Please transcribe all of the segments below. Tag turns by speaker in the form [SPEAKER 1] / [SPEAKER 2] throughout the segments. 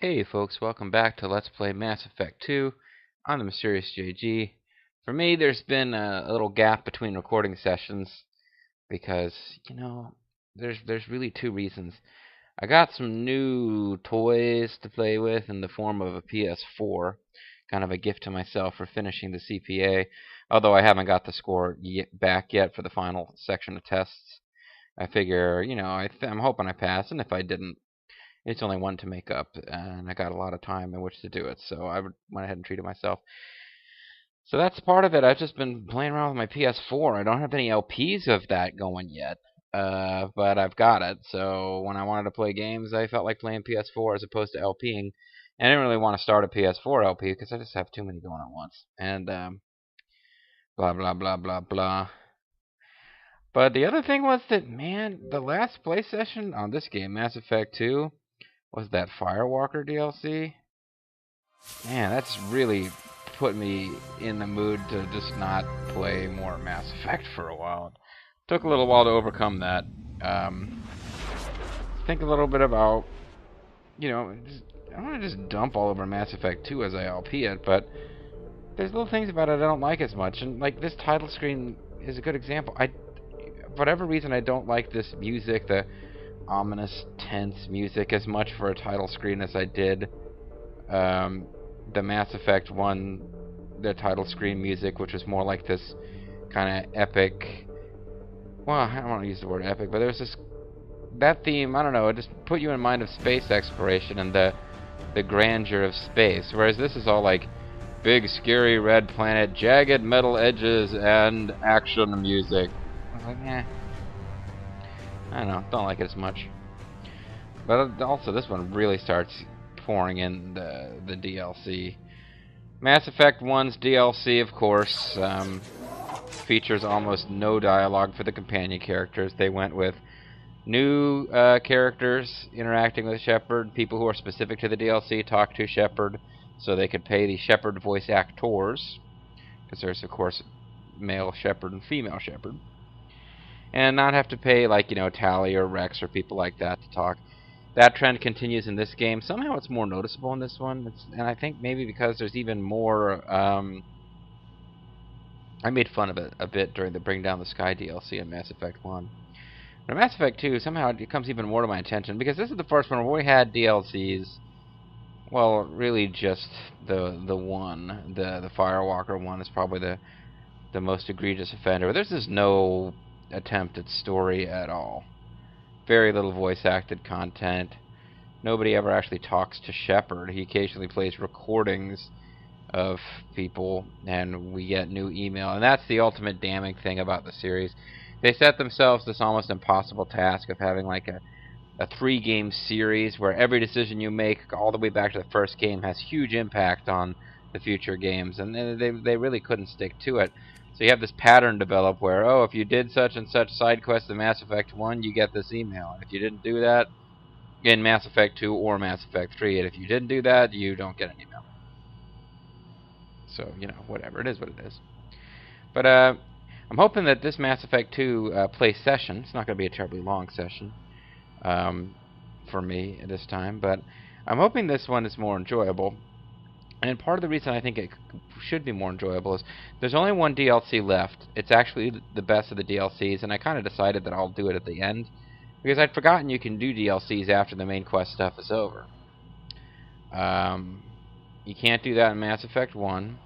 [SPEAKER 1] Hey folks, welcome back to Let's Play Mass Effect 2. I'm the Mysterious JG. For me, there's been a little gap between recording sessions because, there's really two reasons. I got some new toys to play with in the form of a PS4, kind of a gift to myself for finishing the CPA, although I haven't got the score back yet for the final section of tests. I figure, I'm hoping I pass, and if I didn't, it's only one to make up, and I got a lot of time in which to do it, so I went ahead and treated myself. So that's part of it. I've just been playing around with my PS4. I don't have any LPs of that going yet, but I've got it. So when I wanted to play games, I felt like playing PS4 as opposed to LPing. And I didn't really want to start a PS4 LP because I just have too many going at once. And blah, blah, blah, blah, blah. But the other thing was that, man, the last play session on this game, Mass Effect 2, was that Firewalker DLC. Man, that's really put me in the mood to just not play more Mass Effect for a while. It took a little while to overcome that. Think a little bit about, I don't want to just dump all over Mass Effect 2 as I LP it, but there's little things about it I don't like as much. And like this title screen is a good example. For whatever reason, I don't like this music, the ominous, tense music, as much for a title screen as I did the Mass Effect 1, the title screen music, which was more like this kind of epic. Well, I don't want to use the word epic, but there was that theme. I don't know. It just put you in mind of space exploration and the grandeur of space. Whereas this is all like big, scary red planet, jagged metal edges, and action music. I was like, I don't know. Don't like it as much. But also, this one really starts pouring in the DLC. Mass Effect 1's DLC, of course, features almost no dialogue for the companion characters. They went with new characters interacting with Shepard, people who are specific to the DLC talk to Shepard, so they could pay the Shepard voice actors, because there's, of course, male Shepard and female Shepard, and not have to pay, like, Tali or Rex or people like that to talk. That trend continues in this game. Somehow it's more noticeable in this one, and I think maybe because there's even more. I made fun of it a bit during the Bring Down the Sky DLC in Mass Effect 1. But in Mass Effect 2, somehow it comes even more to my attention, because this is the first one where we had DLCs. Well, really just the one. The Firewalker one is probably the most egregious offender. There's just no attempt at story at all. Very little voice-acted content. Nobody ever actually talks to Shepard. He occasionally plays recordings of people, and we get new email. And that's the ultimate damning thing about the series. They set themselves this almost impossible task of having like a 3-game series where every decision you make all the way back to the first game has huge impact on the future games. And they really couldn't stick to it. So you have this pattern develop where, oh, if you did such and such side quest in Mass Effect 1, you get this email. And if you didn't do that in Mass Effect 2 or Mass Effect 3, and if you didn't do that, you don't get an email. So, whatever. It is what it is. But I'm hoping that this Mass Effect 2 play session, it's not going to be a terribly long session for me at this time, but I'm hoping this one is more enjoyable. And part of the reason I think it should be more enjoyable is there's only one DLC left. It's actually the best of the DLCs, and I kind of decided that I'll do it at the end, because I'd forgotten you can do DLCs after the main quest stuff is over. You can't do that in Mass Effect 1,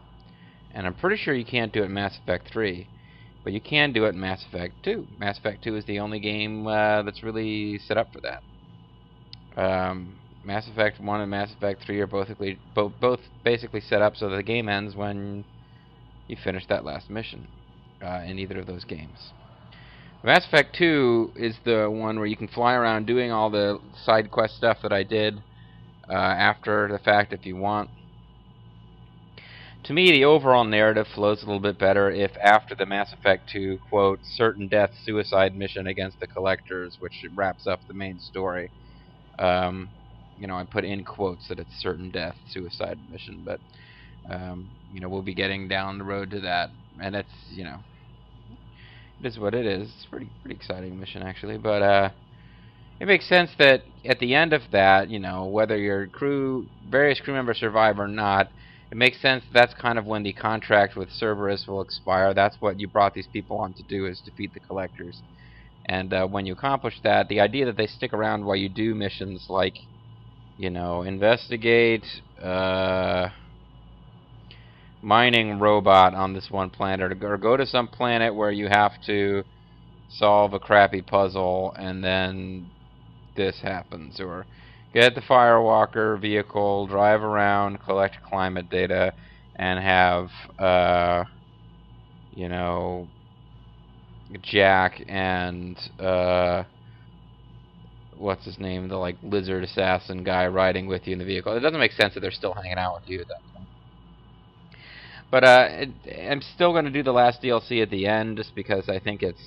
[SPEAKER 1] and I'm pretty sure you can't do it in Mass Effect 3, but you can do it in Mass Effect 2. Mass Effect 2 is the only game that's really set up for that. Mass Effect 1 and Mass Effect 3 are both basically set up so that the game ends when you finish that last mission in either of those games. Mass Effect 2 is the one where you can fly around doing all the side quest stuff that I did after the fact if you want. To me, the overall narrative flows a little bit better if after the Mass Effect 2, quote, certain death suicide mission against the Collectors, which wraps up the main story, I put in quotes that it's certain death suicide mission, but we'll be getting down the road to that, and it's it is what it is. It's pretty exciting mission actually, but it makes sense that at the end of that, you know, whether your various crew members survive or not, it makes sense that's kind of when the contract with Cerberus will expire. That's what you brought these people on to do, is defeat the Collectors. And when you accomplish that, the idea that they stick around while you do missions like, you know, investigate mining robot on this one planet, or go to some planet where you have to solve a crappy puzzle and then this happens, or get the Firewalker vehicle, drive around, collect climate data, and have you know, Jack and what's his name, the like lizard assassin guy riding with you in the vehicle. It doesn't make sense that they're still hanging out with you at that point. But I'm still going to do the last DLC at the end, just because I think it's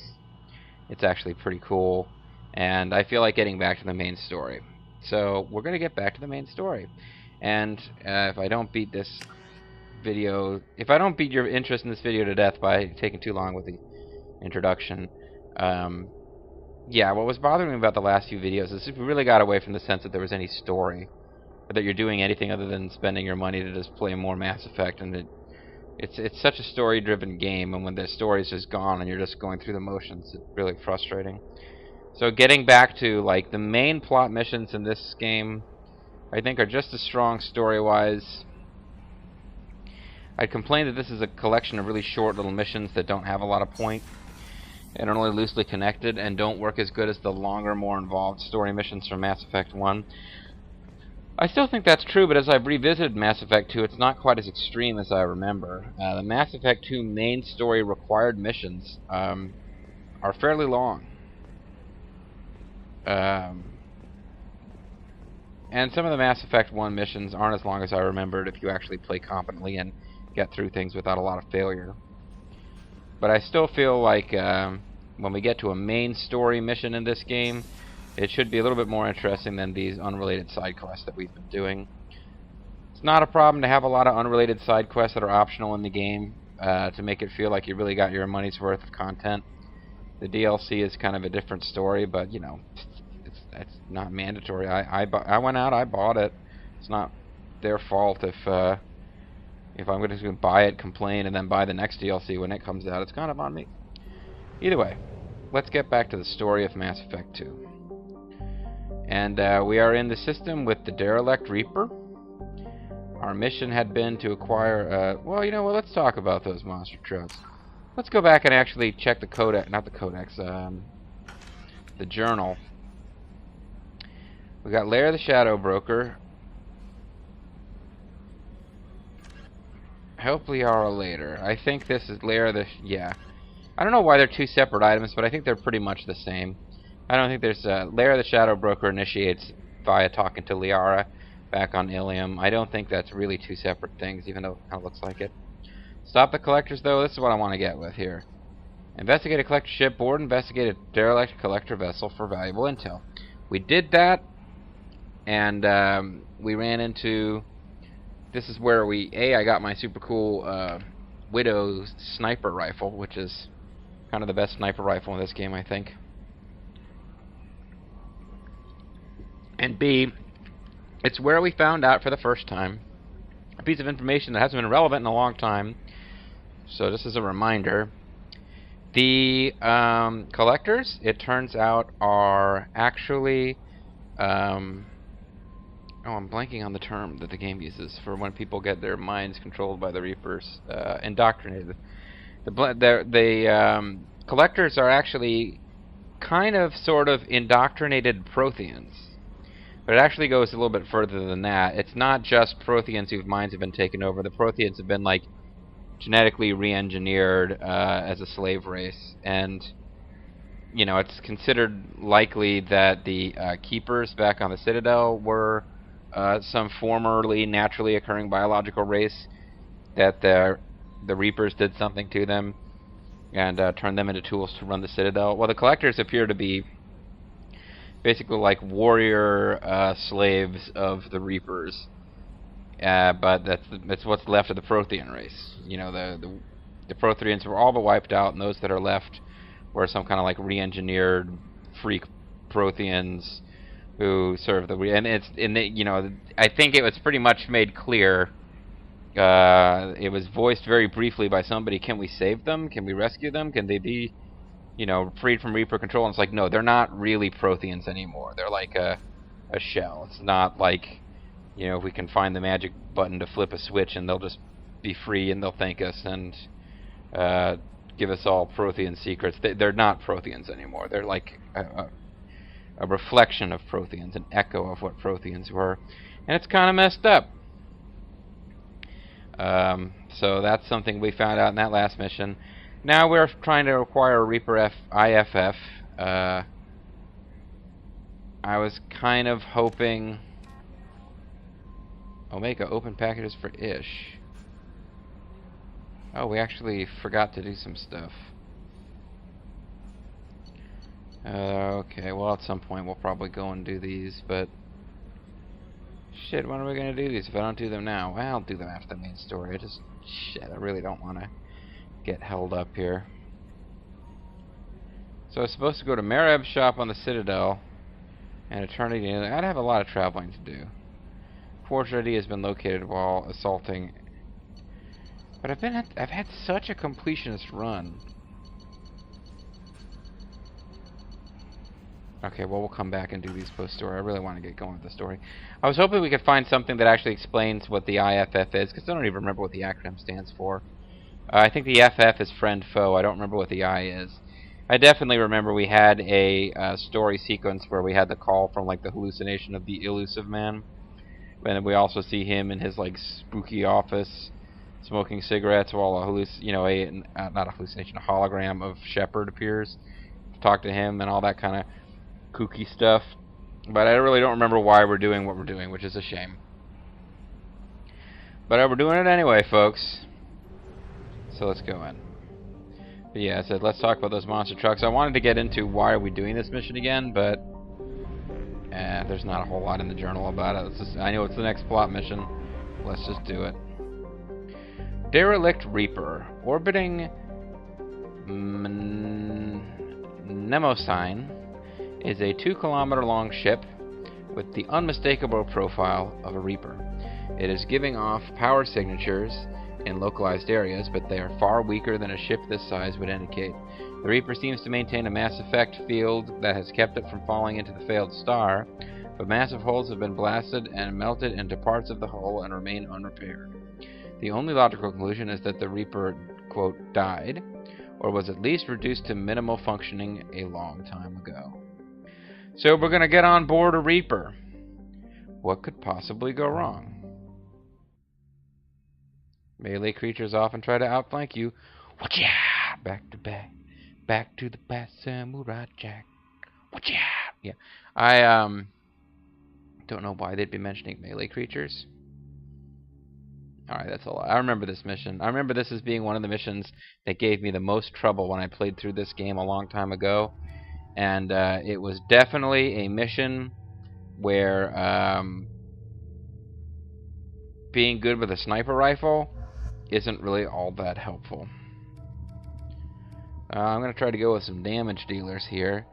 [SPEAKER 1] actually pretty cool, and I feel like getting back to the main story. So we're going to get back to the main story. And if I don't beat this video, if I don't beat your interest in this video to death by taking too long with the introduction, yeah, what was bothering me about the last few videos is we really got away from the sense that there was any story, or that you're doing anything other than spending your money to just play more Mass Effect, and it's such a story-driven game, and when the story's just gone and you're just going through the motions, it's really frustrating. So getting back to like the main plot missions in this game, I think are just as strong story-wise. I'd complain that this is a collection of really short little missions that don't have a lot of point, and are only loosely connected, and don't work as good as the longer, more involved story missions from Mass Effect 1. I still think that's true, but as I've revisited Mass Effect 2, it's not quite as extreme as I remember. The Mass Effect 2 main story required missions are fairly long. And some of the Mass Effect 1 missions aren't as long as I remembered if you actually play competently and get through things without a lot of failure. But I still feel like when we get to a main story mission in this game, it should be a little bit more interesting than these unrelated side quests that we've been doing. It's not a problem to have a lot of unrelated side quests that are optional in the game to make it feel like you really got your money's worth of content. The DLC is kind of a different story, but you know, it's not mandatory. I went out, I bought it. It's not their fault if I'm just going to buy it, complain, and then buy the next DLC when it comes out. It's kind of on me. Either way, let's get back to the story of Mass Effect 2. And we are in the system with the derelict Reaper. Our mission had been to acquire, well, you know what, let's talk about those monster trucks. Let's go back and actually check the Codex, not the Codex, the journal. We got Lair the Shadow Broker. Help Liara later. I think this is Lair the, yeah. I don't know why they're two separate items, but I think they're pretty much the same. I don't think there's Lair the Shadow Broker initiates via talking to Liara back on Ilium. I don't think that's really two separate things, even though it kind of looks like it. Stop the collectors, though. This is what I want to get with here. Investigate a collector ship, board, investigate a derelict collector vessel for valuable intel. We did that, and we ran into... This is where I got my super cool Widow sniper rifle, which is kind of the best sniper rifle in this game, I think. And B, it's where we found out for the first time a piece of information that hasn't been relevant in a long time. So this is a reminder. The collectors, it turns out, are actually... Oh, I'm blanking on the term that the game uses for when people get their minds controlled by the Reapers. Indoctrinated. The collectors are actually kind of, sort of, indoctrinated Protheans. But it actually goes a little bit further than that. It's not just Protheans whose minds have been taken over. The Protheans have been, like, genetically re-engineered as a slave race. And, you know, it's considered likely that the Keepers back on the Citadel were some formerly naturally occurring biological race, that the Reapers did something to them and turned them into tools to run the Citadel. Well, the Collectors appear to be basically like warrior slaves of the Reapers, but that's what's left of the Prothean race. You know, the Protheans were all but wiped out, and those that are left were some kind of like re-engineered freak Protheans who serve the and it's in the, you know, I think it was pretty much made clear. It was voiced very briefly by somebody. Can we save them? Can we rescue them? Can they be, you know, freed from Reaper control? And it's like, no, they're not really Protheans anymore. They're like a shell. It's not like, you know, if we can find the magic button to flip a switch and they'll just be free and they'll thank us and give us all Prothean secrets. They're not Protheans anymore. They're like a reflection of Protheans, an echo of what Protheans were. And it's kind of messed up. So that's something we found out in that last mission. Now we're trying to acquire a Reaper IFF. I was kind of hoping... Omega open packages for Ish. Oh, we actually forgot to do some stuff. Okay, well at some point we'll probably go and do these, but... Shit, when are we going to do these if I don't do them now? Well, I'll do them after the main story. Shit, I really don't want to get held up here. So I was supposed to go to Mareb's shop on the Citadel and Eternity. I'd have a lot of traveling to do. Fortunately, has been located while assaulting. But I've had such a completionist run. Okay, well, we'll come back and do these post-story. I really want to get going with the story. I was hoping we could find something that actually explains what the IFF is, because I don't even remember what the acronym stands for. I think the FF is friend-foe. I don't remember what the I is. I definitely remember we had a story sequence where we had the call from, like, the hallucination of the Illusive Man. And we also see him in his, like, spooky office smoking cigarettes while not a hallucination, a hologram of Shepard appears to talk to him and all that kind of kooky stuff. But I really don't remember why we're doing what we're doing, which is a shame. But we're doing it anyway, folks. So let's go in. But yeah, I said let's talk about those monster trucks. I wanted to get into why are we doing this mission again, but there's not a whole lot in the journal about it. I know it's the next plot mission. Let's just do it. Derelict Reaper, orbiting Mnemosyne, is a 2-kilometer-long ship with the unmistakable profile of a Reaper. It is giving off power signatures in localized areas, but they are far weaker than a ship this size would indicate. The Reaper seems to maintain a mass effect field that has kept it from falling into the failed star, but massive holes have been blasted and melted into parts of the hull and remain unrepaired. The only logical conclusion is that the Reaper, quote, died, or was at least reduced to minimal functioning a long time ago. So we're going to get on board a Reaper. What could possibly go wrong? Melee creatures often try to outflank you. Whatcha! Back to back. Back to the past, Samurai Jack. Whatcha! Yeah. I don't know why they'd be mentioning melee creatures. Alright, that's a lot. I remember this mission. I remember this as being one of the missions that gave me the most trouble when I played through this game a long time ago. And it was definitely a mission where being good with a sniper rifle isn't really all that helpful. I'm going to try to go with some damage dealers here.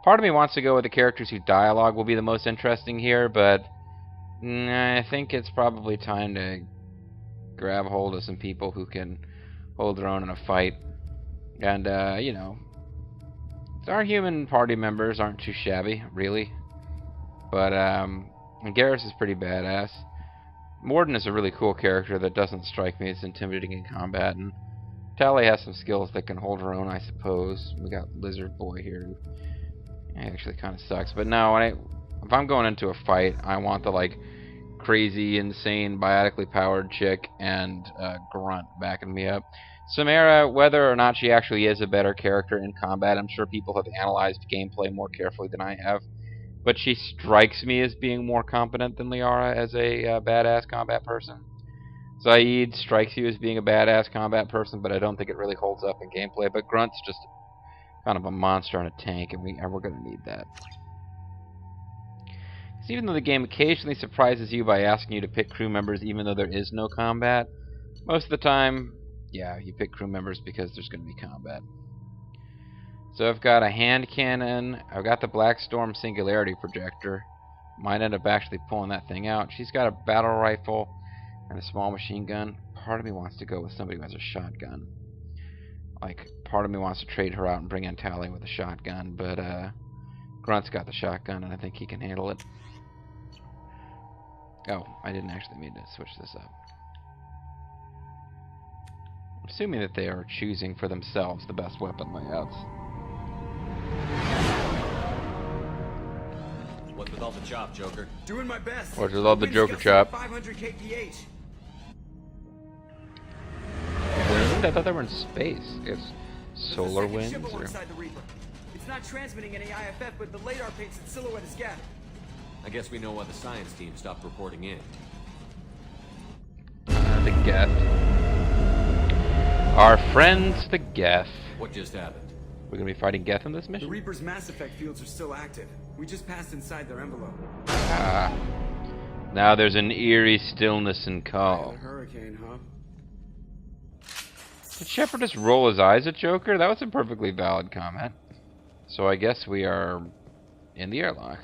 [SPEAKER 1] Part of me wants to go with the characters whose dialogue will be the most interesting here, but I think it's probably time to grab hold of some people who can hold their own in a fight. And, you know, our human party members aren't too shabby, really. But, Garrus is pretty badass. Morden is a really cool character that doesn't strike me as intimidating in combat, and Tali has some skills that can hold her own, I suppose. We got Lizard Boy here, who actually kind of sucks. But no, if I'm going into a fight, I want the, like, crazy, insane, biotically powered chick and Grunt backing me up. Samara, whether or not she actually is a better character in combat, I'm sure people have analyzed gameplay more carefully than I have. But she strikes me as being more competent than Liara as a badass combat person. Zaid strikes you as being a badass combat person, but I don't think it really holds up in gameplay. But Grunt's just kind of a monster on a tank, and we're going to need that. Because even though the game occasionally surprises you by asking you to pick crew members even though there is no combat, most of the time, yeah, you pick crew members because there's going to be combat. So I've got a hand cannon. I've got the Black Storm Singularity Projector. Might end up actually pulling that thing out. She's got a battle rifle and a small machine gun. Part of me wants to go with somebody who has a shotgun. Like, part of me wants to trade her out and bring in Tali with a shotgun, but Grunt's got the shotgun, and I think he can handle it. Oh, I didn't actually mean to switch this up. I'm assuming that they are choosing for themselves the best weapon layouts.
[SPEAKER 2] What with all the chop, Joker?
[SPEAKER 3] Doing my best.
[SPEAKER 1] What with all the Joker chop?
[SPEAKER 3] 500 kph.
[SPEAKER 1] I thought they were in space. It's solar winds. Or...
[SPEAKER 3] Inside the Reaper. It's not transmitting any IFF, but the radar paints its silhouette as Geth.
[SPEAKER 2] I guess we know why the science team stopped reporting in.
[SPEAKER 1] The Geth. Our friends, the Geth.
[SPEAKER 2] What just happened?
[SPEAKER 1] We're gonna be fighting Geth in this
[SPEAKER 3] The
[SPEAKER 1] mission?
[SPEAKER 3] Reaper's mass effect fields are still active. We just passed inside their envelope.
[SPEAKER 1] Ah. Now there's an eerie stillness and
[SPEAKER 3] A
[SPEAKER 1] calm.
[SPEAKER 3] hurricane, huh?
[SPEAKER 1] Did Shepard just roll his eyes at Joker? That was a perfectly valid comment. So I guess we are in the airlock.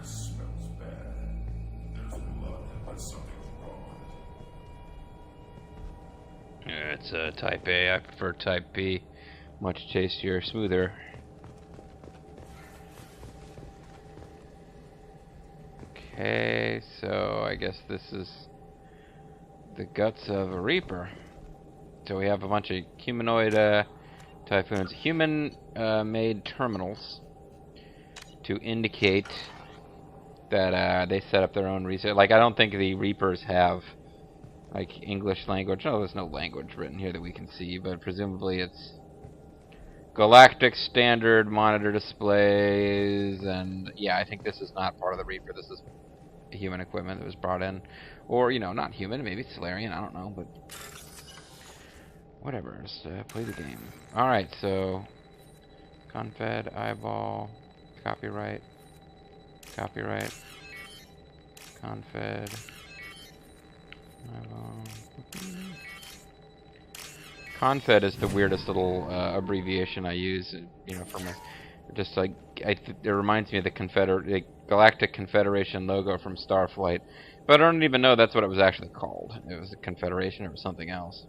[SPEAKER 4] Smells bad. There's blood, but something's wrong.
[SPEAKER 1] It's a Type A. I prefer Type B. Much tastier, smoother. Okay, so I guess this is the guts of a Reaper. So we have a bunch of humanoid typhoons, human-made terminals to indicate that they set up their own research. Like, I don't think the Reapers have like English language. No, there's no language written here that we can see, but presumably it's galactic standard monitor displays, and yeah, I think this is not part of the Reaper. This is human equipment that was brought in, or you know, not human, maybe Solarian. I don't know, but whatever. Just play the game. All right, so Confed, eyeball, copyright, copyright, Confed. Confed is the weirdest little abbreviation I use, you know, for my, just like it reminds me of the Galactic Confederation logo from Starflight, but I don't even know that's what it was actually called. It was the Confederation or something else.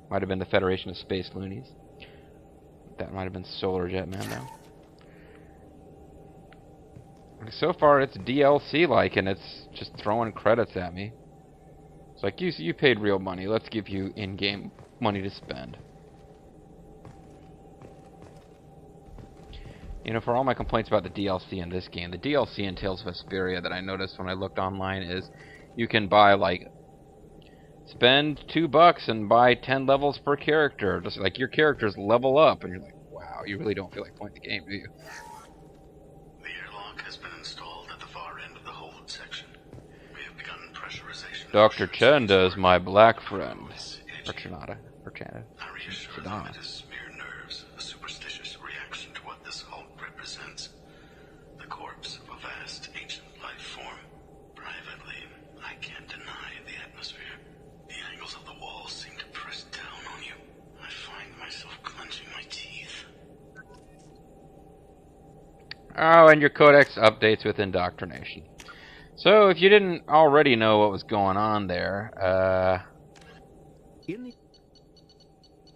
[SPEAKER 1] Might have been the Federation of Space Loonies. That might have been Solar Jetman though. So far it's DLC-like, and it's just throwing credits at me. It's like, you paid real money, let's give you in-game money to spend. You know, for all my complaints about the DLC in this game, the DLC in Tales of Vesperia that I noticed when I looked online is you can buy, like, spend $2 and buy 10 levels per character. Just like your characters level up, and you're like, wow, you really don't feel like playing the game, do you?
[SPEAKER 4] The airlock has been installed at the far end of the hold section. We have begun pressurization.
[SPEAKER 1] Dr. Chanda is my black friend. Or Chanada. Or Chanda.
[SPEAKER 4] I reassure them it is mere nerves, a superstitious reaction to what this hulk represents. The corpse of a vast ancient life form. Privately, I can't deny the atmosphere. The angles of the walls seem to press down on you. I find myself clenching my teeth.
[SPEAKER 1] Oh, and your Codex updates with indoctrination. So, if you didn't already know what was going on there,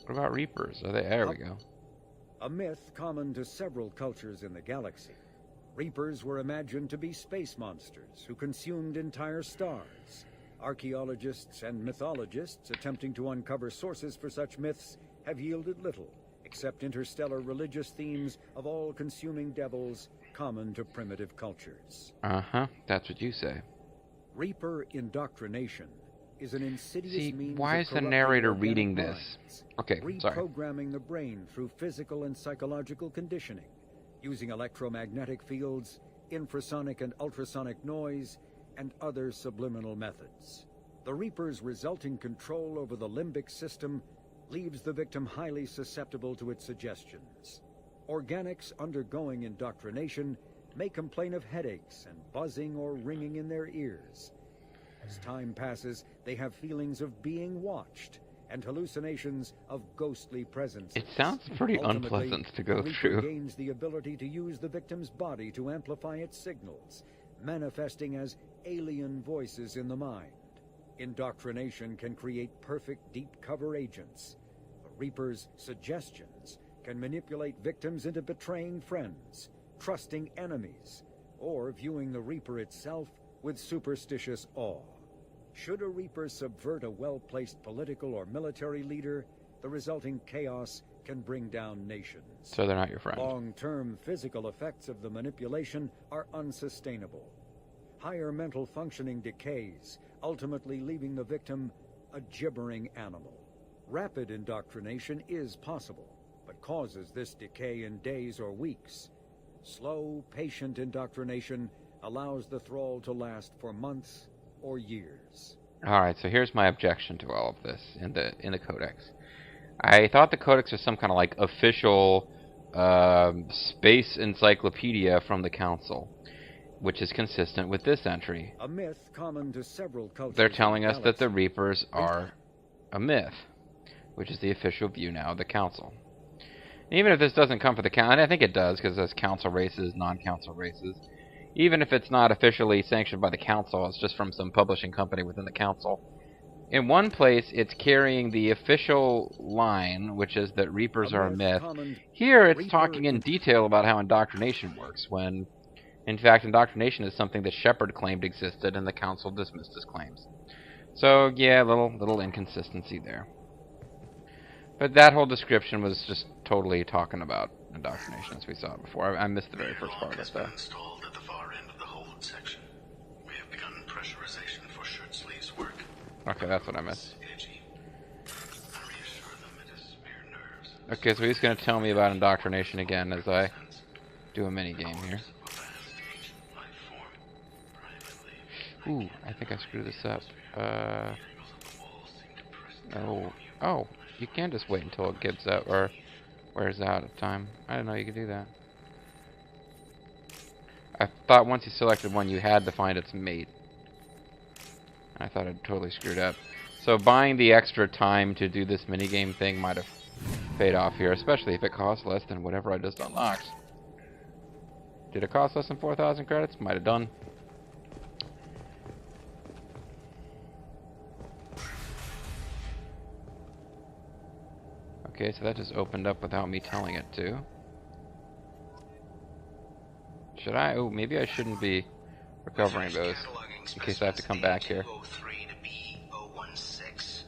[SPEAKER 1] what about Reapers? Are they? There we go.
[SPEAKER 5] A myth common to several cultures in the galaxy. Reapers were imagined to be space monsters who consumed entire stars. Archaeologists and mythologists attempting to uncover sources for such myths have yielded little, except interstellar religious themes of all-consuming devils common to primitive cultures.
[SPEAKER 1] Uh-huh, that's what you say.
[SPEAKER 5] Reaper indoctrination is an insidious means
[SPEAKER 1] why
[SPEAKER 5] of
[SPEAKER 1] is the
[SPEAKER 5] corrupting
[SPEAKER 1] narrator
[SPEAKER 5] organic
[SPEAKER 1] reading this?
[SPEAKER 5] minds,
[SPEAKER 1] Okay, sorry.
[SPEAKER 5] reprogramming the brain through physical and psychological conditioning, using electromagnetic fields, infrasonic and ultrasonic noise, and other subliminal methods. The Reaper's resulting control over the limbic system leaves the victim highly susceptible to its suggestions. Organics undergoing indoctrination may complain of headaches and buzzing or ringing in their ears. As time passes, they have feelings of being watched and hallucinations of ghostly presences.
[SPEAKER 1] It sounds pretty
[SPEAKER 5] Ultimately,
[SPEAKER 1] unpleasant to go
[SPEAKER 5] the Reaper
[SPEAKER 1] through.
[SPEAKER 5] gains the ability to use the victim's body to amplify its signals, manifesting as alien voices in the mind. Indoctrination can create perfect deep cover agents. The Reaper's suggestions can manipulate victims into betraying friends, trusting enemies, or viewing the Reaper itself with superstitious awe. Should a Reaper subvert a well-placed political or military leader, the resulting chaos can bring down nations.
[SPEAKER 1] So they're not your friend.
[SPEAKER 5] Long-term physical effects of the manipulation are unsustainable. Higher mental functioning decays, ultimately leaving the victim a gibbering animal. Rapid indoctrination is possible, but causes this decay in days or weeks. Slow, patient indoctrination allows the thrall to last for months or years.
[SPEAKER 1] Alright, so here's my objection to all of this in the Codex. I thought the Codex was some kind of like official space encyclopedia from the Council, which is consistent with this entry.
[SPEAKER 5] A myth common to several cultures.
[SPEAKER 1] They're telling us that the
[SPEAKER 5] galaxy.
[SPEAKER 1] Reapers are a myth, which is the official view now of the Council. And even if this doesn't come from the Council, and I think it does, because there's Council races, non-Council races. Even if it's not officially sanctioned by the Council, it's just from some publishing company within the Council. In one place, it's carrying the official line, which is that Reapers are a myth. Here, it's talking in detail about how indoctrination works, when, in fact, indoctrination is something that Shepard claimed existed, and the Council dismissed his claims. So, yeah, little inconsistency there. But that whole description was just totally talking about indoctrination, as we saw it before. I missed the very first part of it, though.
[SPEAKER 4] Installed at the far end of the hold section. We have begun pressurization for shirt sleeves work.
[SPEAKER 1] Okay, that's what I missed.
[SPEAKER 4] Edgy. I reassure them it is mere nerves.
[SPEAKER 1] Okay, so he's going to tell me about indoctrination again as I do a mini game here.
[SPEAKER 4] A vast ancient life form. Privately,
[SPEAKER 1] Ooh, I think I screwed this up.
[SPEAKER 4] angles of the walls seem to press down.
[SPEAKER 1] Oh, you can just wait until it gives out or wears out at time. I didn't know you could do that. I thought once you selected one, you had to find its mate. I thought I'd totally screwed up. So buying the extra time to do this minigame thing might have paid off here, especially if it costs less than whatever I just unlocked. Did it cost less than 4,000 credits? Might have done. Okay, so that just opened up without me telling it to. Should I? Oh, maybe I shouldn't be recovering those in case I have to come back here.
[SPEAKER 4] A203 to B016.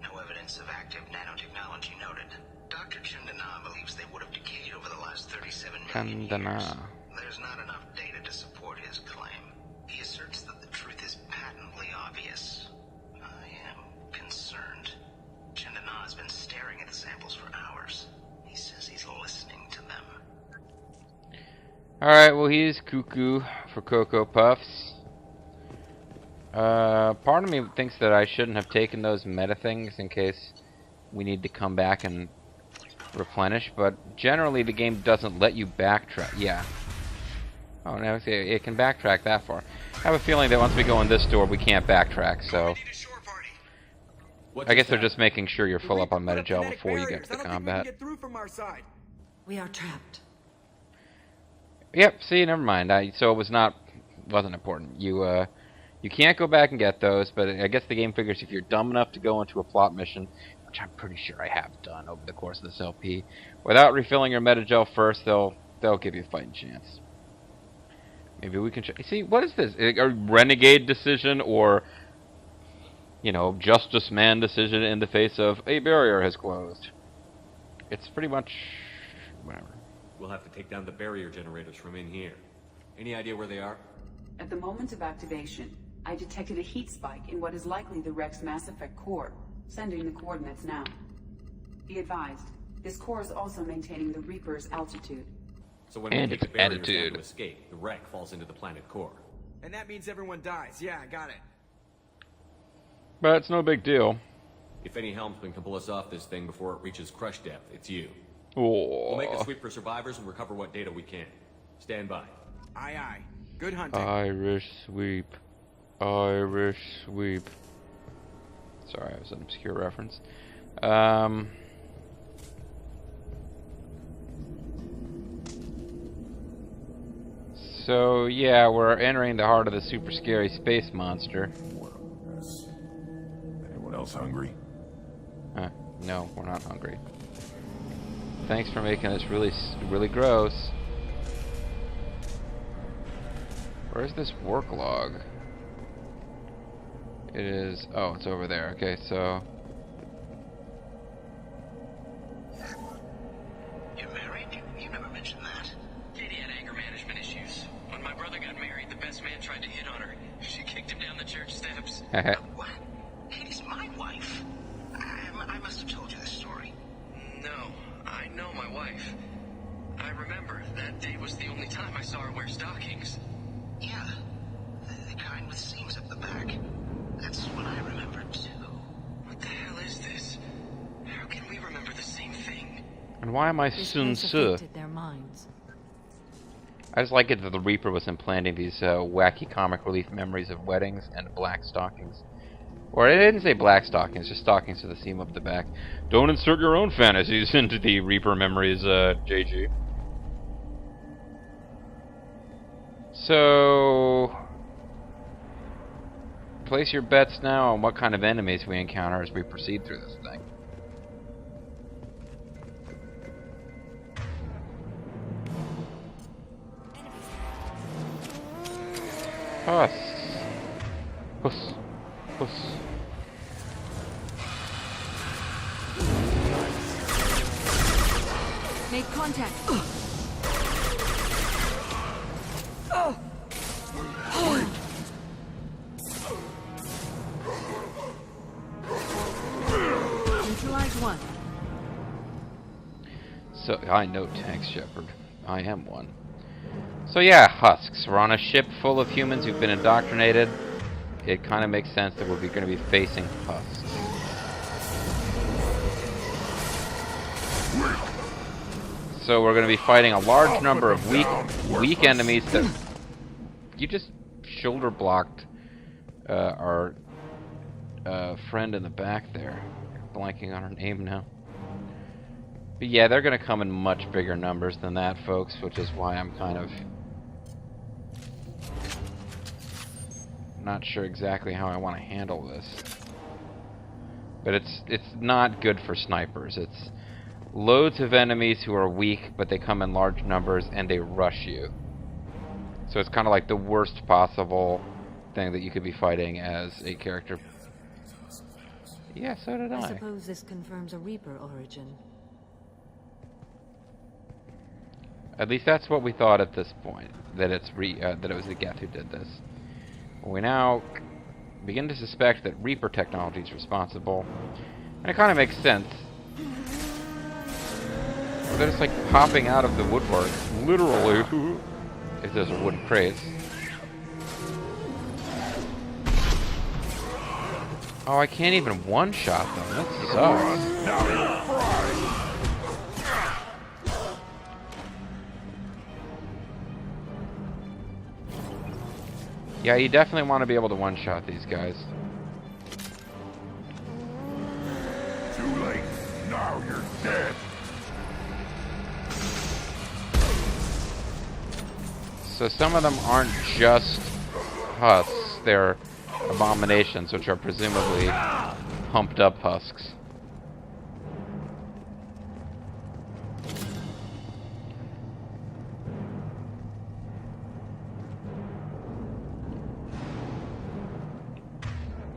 [SPEAKER 4] No evidence of active nanotechnology noted. Dr. Chandana believes they would have decayed over the last 37 million years.
[SPEAKER 1] Chandana.
[SPEAKER 4] There's not enough data to support his claim. He asserts that the truth is patently obvious. I am concerned. Chandana has been staring at the samples for hours. He says he's listening to them.
[SPEAKER 1] Alright, well he's cuckoo for Cocoa Puffs. Part of me thinks that I shouldn't have taken those meta things in case we need to come back and replenish, but generally the game doesn't let you backtrack. Yeah. Oh, no, it can backtrack that far. I have a feeling that once we go in this door, we can't backtrack, so I guess they're just making sure you're full up on metagel before you get to the combat.
[SPEAKER 6] We are trapped.
[SPEAKER 1] Yep, see, never mind. So it wasn't important. You can't go back and get those, but I guess the game figures if you're dumb enough to go into a plot mission, which I'm pretty sure I have done over the course of this LP, without refilling your metagel first, they'll give you a fighting chance. Maybe we can see, what is this? A renegade decision or, you know, justice man decision in the face of a barrier has closed? It's pretty much whatever.
[SPEAKER 2] We'll have to take down the barrier generators from in here. Any idea where they are?
[SPEAKER 6] At the moment of activation, I detected a heat spike in what is likely the Rex Mass Effect core, sending the coordinates now. Be advised, this core is also maintaining the Reaper's altitude.
[SPEAKER 2] So when
[SPEAKER 1] And
[SPEAKER 2] we
[SPEAKER 1] its
[SPEAKER 2] take the barriers down
[SPEAKER 1] attitude.
[SPEAKER 2] to escape, the wreck falls into the planet core.
[SPEAKER 3] And that means everyone dies. Yeah, I got it.
[SPEAKER 1] But it's no big deal.
[SPEAKER 2] If any helmsman can pull us off this thing before it reaches crush depth, it's you.
[SPEAKER 1] Oh.
[SPEAKER 2] We'll make a sweep for survivors and recover what data we can. Stand by.
[SPEAKER 3] Aye, aye. Good hunting.
[SPEAKER 1] Irish sweep. Irish sweep. Sorry, it was an obscure reference. So, yeah, we're entering the heart of the super scary space monster.
[SPEAKER 7] What a mess. Anyone else hungry?
[SPEAKER 1] No, we're not hungry. Thanks for making this really gross. Where's this work log? It is... Oh, it's over there. Okay, so...
[SPEAKER 4] You're married? You never mentioned that.
[SPEAKER 8] Katie had anger management issues. When my brother got married, the best man tried to hit on her. She kicked him down the church steps.
[SPEAKER 4] What? Katie's my wife. I must have told you this story.
[SPEAKER 8] No, I know my wife. I remember that day was the only time I saw her wear stockings.
[SPEAKER 4] Yeah. The kind with seams up the back. That's what I remember, too.
[SPEAKER 8] What the hell is this? How can we remember the same thing?
[SPEAKER 1] And why am I
[SPEAKER 9] This
[SPEAKER 1] Sun
[SPEAKER 9] place
[SPEAKER 1] Tzu?
[SPEAKER 9] affected their minds.
[SPEAKER 1] I just like it that the Reaper was implanting these wacky comic relief memories of weddings and black stockings. Or it didn't say black stockings, just stockings with a seam up the back. Don't insert your own fantasies into the Reaper memories, JG. So... place your bets now on what kind of enemies we encounter as we proceed through this thing. Huss. Huss. Huss.
[SPEAKER 9] Make contact. Neutralize one.
[SPEAKER 1] So, I know Tank Shepherd. I am one. So yeah, husks. We're on a ship full of humans who've been indoctrinated. It kind of makes sense that we're going to be facing husks. So we're going to be fighting a large number of weak enemies that... You just shoulder blocked our friend in the back there. Blanking on her name now. But yeah, they're going to come in much bigger numbers than that, folks, which is why I'm kind of not sure exactly how I want to handle this. But it's not good for snipers. It's loads of enemies who are weak, but they come in large numbers and they rush you. So it's kind of like the worst possible thing that you could be fighting as a character. Yeah, so did
[SPEAKER 9] I
[SPEAKER 1] I.
[SPEAKER 9] suppose this confirms a Reaper origin.
[SPEAKER 1] At least that's what we thought at this point, that it was the Geth who did this. We now begin to suspect that Reaper technology is responsible, and it kind of makes sense. They're just like popping out of the woodwork, literally, if there's a wooden crate. Oh, I can't even one-shot them. That sucks. Yeah, you definitely want to be able to one-shot these guys.
[SPEAKER 7] Too late. Now you're dead.
[SPEAKER 1] So some of them aren't just husks, they're abominations, which are presumably humped up husks.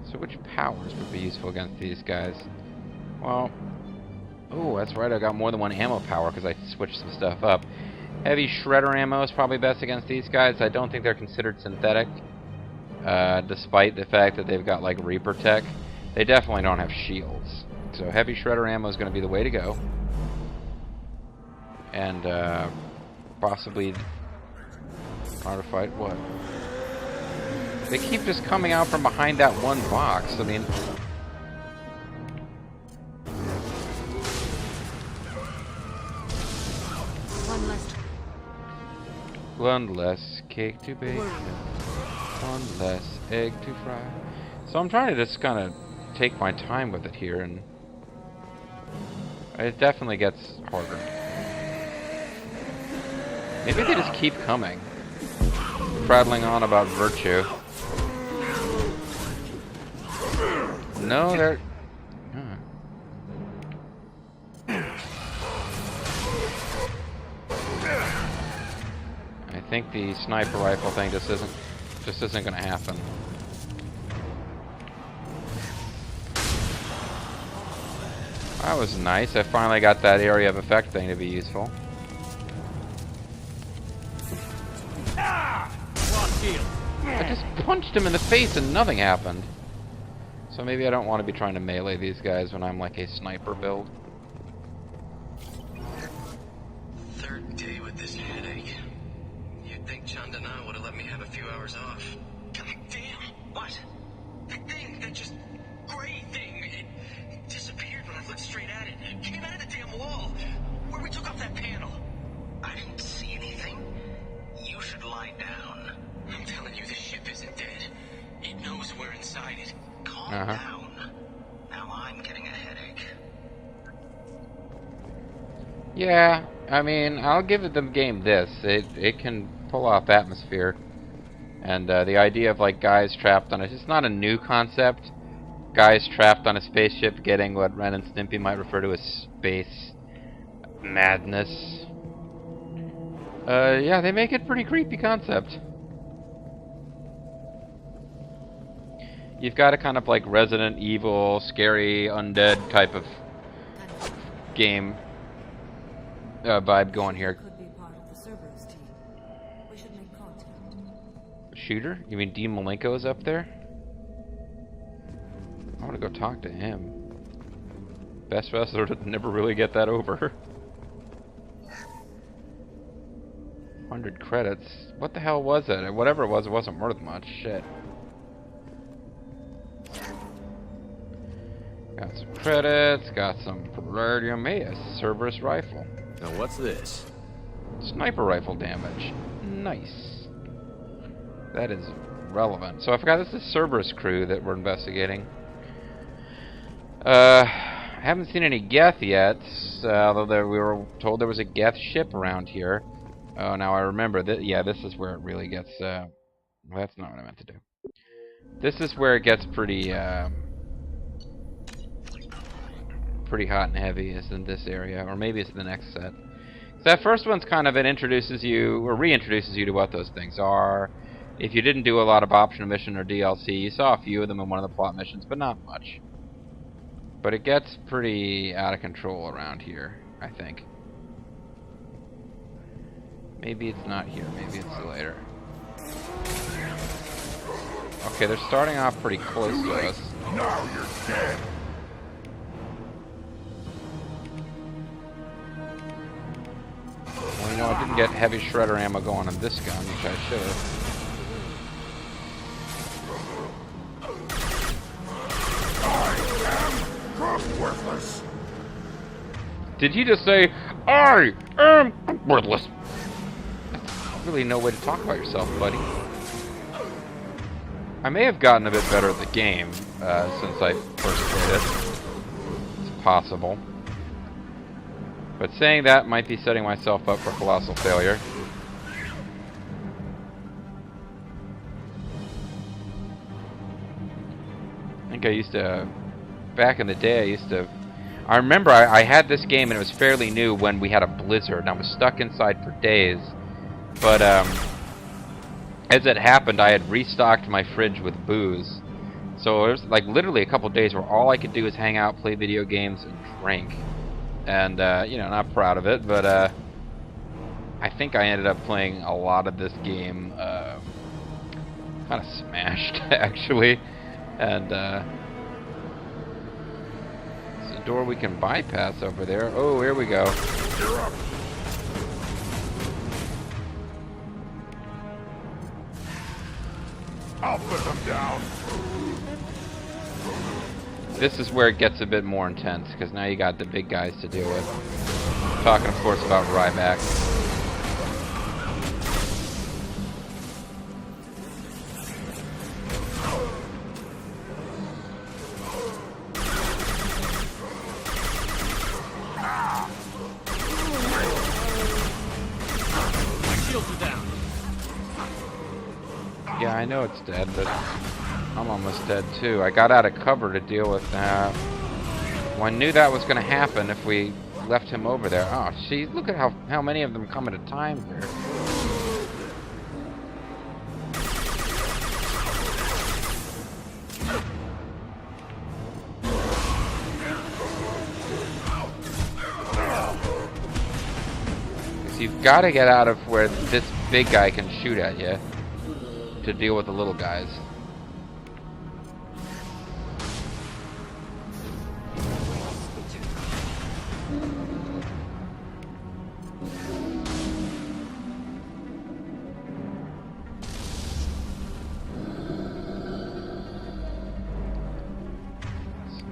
[SPEAKER 1] So which powers would be useful against these guys? Well, oh, that's right, I got more than one ammo power because I switched some stuff up. Heavy shredder ammo is probably best against these guys. I don't think they're considered synthetic, despite the fact that they've got like Reaper tech. They definitely don't have shields. So heavy shredder ammo is going to be the way to go. And possibly harder to fight. What? They keep just coming out from behind that one box. I mean, one less cake to bake. One less egg to fry. So I'm trying to just kind of take my time with it here, and it definitely gets harder. Maybe they just keep coming, prattling on about virtue. No, they're... I think the sniper rifle thing just isn't going to happen. That was nice. I finally got that area of effect thing to be useful. I just punched him in the face and nothing happened. So maybe I don't want to be trying to melee these guys when I'm like a sniper build.
[SPEAKER 8] Third day with this headache. You'd think Chandana would have let me have a few hours off. God damn! What? That thing, that just gray thing, it disappeared when I looked straight at it. It came out of the damn wall, where we took off that panel. I didn't see anything. You should lie down. I'm telling you, the ship isn't dead. It knows we're inside it. Calm down. Now I'm getting a headache.
[SPEAKER 1] Yeah, I mean, I'll give the game this. It can pull off atmosphere. And the idea of like guys trapped on it's not a new concept. Guys trapped on a spaceship getting what Ren and Stimpy might refer to as space madness. Yeah, they make it pretty creepy concept. You've got a kind of like Resident Evil, scary, undead type of game vibe going here.
[SPEAKER 9] Could be part of the Cerberus team. We should make contact.
[SPEAKER 1] Shooter? You mean Dean Malenko's up there? I want to go talk to him. Best wrestler to never really get that over. 100 credits. What the hell was it? Whatever it wasn't worth much. Shit. Got some credits, got some palladium. Hey, a Cerberus rifle.
[SPEAKER 2] Now what's this?
[SPEAKER 1] Sniper rifle damage. Nice. That is relevant. So I forgot this is Cerberus crew that we're investigating. I haven't seen any Geth yet, although we were told there was a Geth ship around here. Oh, now I remember that. Yeah, this is where it really gets. Well, that's not what I meant to do. This is where it gets pretty hot and heavy. Is in this area, or maybe it's the next set. So that first one's kind of it introduces you or reintroduces you to what those things are. If you didn't do a lot of optional mission or DLC, you saw a few of them in one of the plot missions, but not much. But it gets pretty out of control around here, I think. Maybe it's not here. Maybe it's later. Okay, they're starting off pretty close to us.
[SPEAKER 7] Now you're dead.
[SPEAKER 1] Well, you know, I didn't get heavy shredder ammo going on this gun, which I should have.
[SPEAKER 7] Worthless.
[SPEAKER 1] Did you just say, I am worthless? That's really no way to talk about yourself, buddy. I may have gotten a bit better at the game since I first played it. It's possible. But saying that might be setting myself up for colossal failure. I think I used to... Back in the day, I remember I had this game and it was fairly new when we had a blizzard and I was stuck inside for days. But as it happened, I had restocked my fridge with booze. So it was like literally a couple days where all I could do was hang out, play video games, and drink. And you know, not proud of it, but I think I ended up playing a lot of this game kind of smashed actually. And door we can bypass over there. Oh, here we go.
[SPEAKER 7] You're up. I'll put them down.
[SPEAKER 1] This is where it gets a bit more intense, because now you got the big guys to deal with. I'm talking, of course, about Ryback.
[SPEAKER 3] shields are down.
[SPEAKER 1] Yeah, I know it's dead, but I'm almost dead too. I got out of cover to deal with that. Well, I knew that was going to happen if we left him over there. Oh, see, look at how many of them come at a time here. So you've got to get out of where this big guy can shoot at you to deal with the little guys.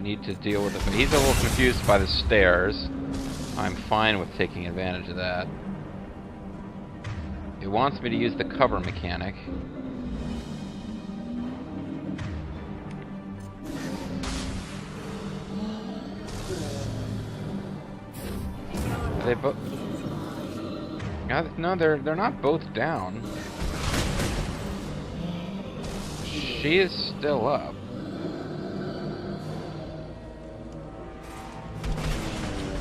[SPEAKER 1] Need to deal with it, but he's a little confused by the stairs. I'm fine with taking advantage of that. It wants me to use the cover mechanic. Are they both? No, they're not both down. She is still up.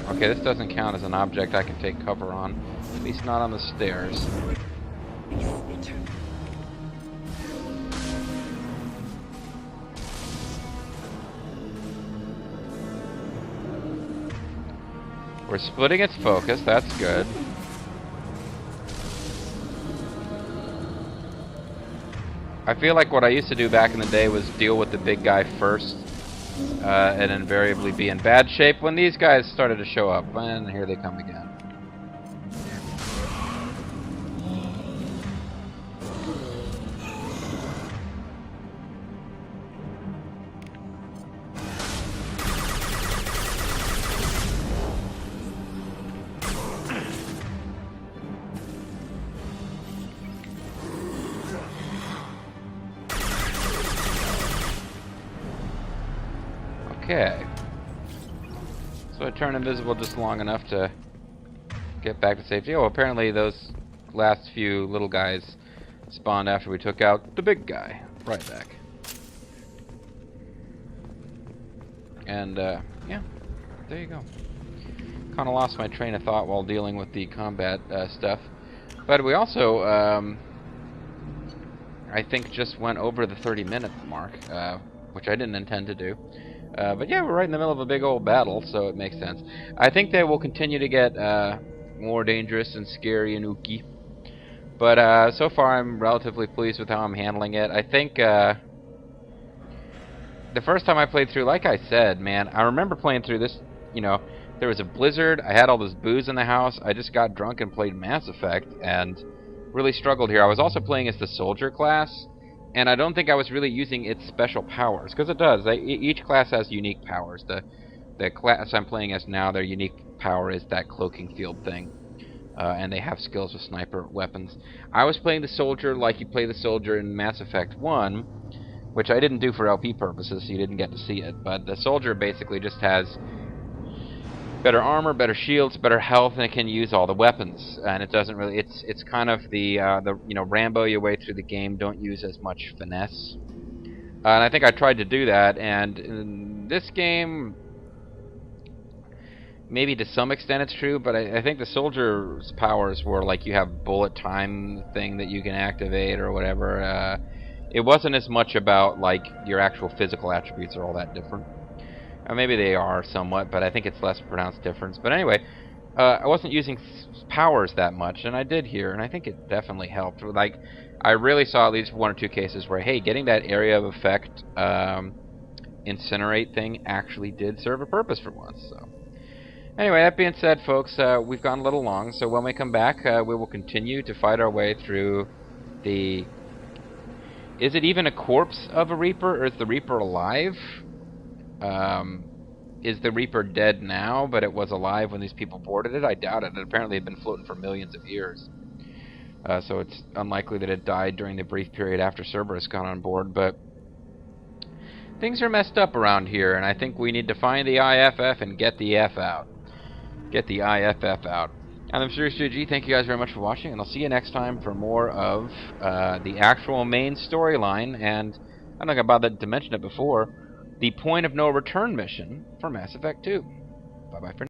[SPEAKER 1] Okay, this doesn't count as an object I can take cover on. At least not on the stairs. We're splitting its focus, that's good. I feel like what I used to do back in the day was deal with the big guy first. And invariably be in bad shape when these guys started to show up. And here they come again. Okay. So I turn invisible just long enough to get back to safety. Oh, apparently those last few little guys spawned after we took out the big guy. Right back. And, yeah. There you go. Kind of lost my train of thought while dealing with the combat stuff. But we also, I think just went over the 30-minute mark, which I didn't intend to do. But yeah, we're right in the middle of a big old battle, so it makes sense. I think they will continue to get more dangerous and scary and ooky. But so far I'm relatively pleased with how I'm handling it. I think the first time I played through, like I said, man, I remember playing through this, you know, there was a blizzard, I had all this booze in the house, I just got drunk and played Mass Effect, and really struggled here. I was also playing as the soldier class, and I don't think I was really using its special powers, because it does. Each class has unique powers. The class I'm playing as now, their unique power is that cloaking field thing. And they have skills with sniper weapons. I was playing the soldier like you play the soldier in Mass Effect 1, which I didn't do for LP purposes, so you didn't get to see it. But the soldier basically just has better armor, better shields, better health, and it can use all the weapons. And it doesn't really. It's kind of the you know, Rambo your way through the game. Don't use as much finesse. And I think I tried to do that. And in this game, maybe to some extent it's true, but I think the soldier's powers were like you have bullet time thing that you can activate or whatever. It wasn't as much about like your actual physical attributes are all that different. Maybe they are somewhat, but I think it's less pronounced difference. But anyway, I wasn't using powers that much, and I did here, and I think it definitely helped. Like, I really saw at least one or two cases where, hey, getting that area of effect incinerate thing actually did serve a purpose for once. So, anyway, that being said, folks, we've gone a little long, so when we come back, we will continue to fight our way through the... Is it even a corpse of a Reaper, or is the Reaper alive? Is the Reaper dead now, but it was alive when these people boarded it? I doubt it. It apparently had been floating for millions of years. So it's unlikely that it died during the brief period after Cerberus got on board, but things are messed up around here, and I think we need to find the IFF and get the F out. Get the IFF out. I'm Serious G. Thank you guys very much for watching, and I'll see you next time for more of the actual main storyline, and I don't think I bothered to mention it before, the Point of No Return mission for Mass Effect 2. Bye-bye for now.